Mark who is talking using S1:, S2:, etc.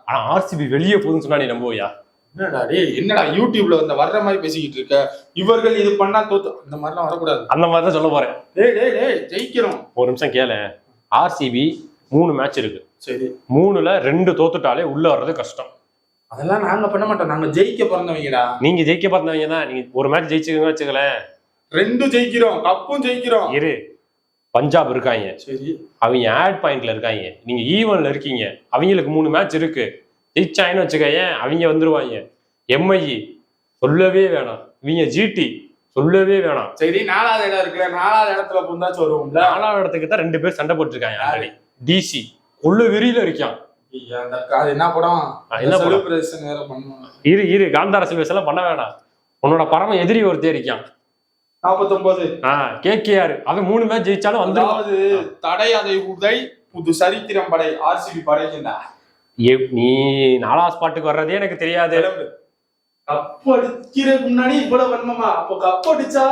S1: ஆனா ஆர்சிபி வெளியே போகுதுன்னு சொன்னா நீ நம்புவியா?
S2: என்னடா டேய், என்னடா யூடியூப்ல வர்ற மாதிரி பேசிக்கிட்டு இருக்க? இவர்கள் இது பண்ணா தோத்து, அந்த மாதிரிலாம் வரக்கூடாது.
S1: அந்த மாதிரி தான் சொல்ல போறேன்.
S2: டேய் டேய் டேய், ஜெயிக்கிறோம்.
S1: ஒரு நிமிஷம் கேளு. ஆர்சிபி 3 மேட்ச் இருக்கு.
S2: சரி,
S1: 3ல 2 தோத்துட்டாலே உள்ள வர்றது கஷ்டம்.
S2: அதெல்லாம் நாங்க பண்ண மாட்டோம். நாங்க ஜெயிக்க பிறந்தவங்கடா.
S1: நீங்க ஜெயிக்க பார்த்தவங்க தான். நீங்க ஒரு மேட்ச் ஜெயிச்சுக்கங்க வச்சுக்கலேன்.
S2: 2 ஜெயிக்கிறோம், கப்பும் ஜெயிக்கிறோம்.
S1: இரு, பஞ்சாப் இருக்காங்க,
S2: சரி,
S1: அவங்க ஆட் பாயிண்ட்ல இருக்காங்க, நீங்க ஈவன்ல இருக்கீங்க. அவங்களுக்கு 3 மேட்ச் இருக்கு. ஜெயிச்சாயின்னு வச்சுக்கோங்க, அவங்க வந்துருவாங்க. எம்ஐ சொல்லவே வேணாம், இவங்க ஜிடி சொல்லவே வேணாம்.
S2: சரி, 4வது இடம் இருக்குல்ல, 4வது இடத்துல புந்தாச்சும் வருவோம்ல.
S1: 4வது இடத்துக்கு தான் 2 பேர் சண்டை போட்டுருக்காங்க ஆல்ரெடி. டிசி கொள்ளு வெறியில இருக்கான்.
S2: அது என்ன படம்?
S1: என்ன படம்?
S2: செலிப்ரேஷன் வேற பண்ணுவாங்க.
S1: இரு காந்தார செல்வஸ் எல்லாம் பண்ண வேணாம். உன்னோட பரம எதிரி ஒருத்தர் இருக்கான்
S2: 49.
S1: கேகேஆர். அவன் 3 மேட்ச் ஜெயிச்சாலும் வந்து
S2: தடை அதை உதை புது சரித்திரம் படை ஆர்சிபி படைக்கின்றா.
S1: நீ 4வது ஸ்பாட்டுக்கு வர்றதே எனக்கு தெரியாது.
S2: கப் அடிக்கிறதுக்கு முன்னாடி இவ்வளவு வன்மமா? அப்போ கப் அடிச்சா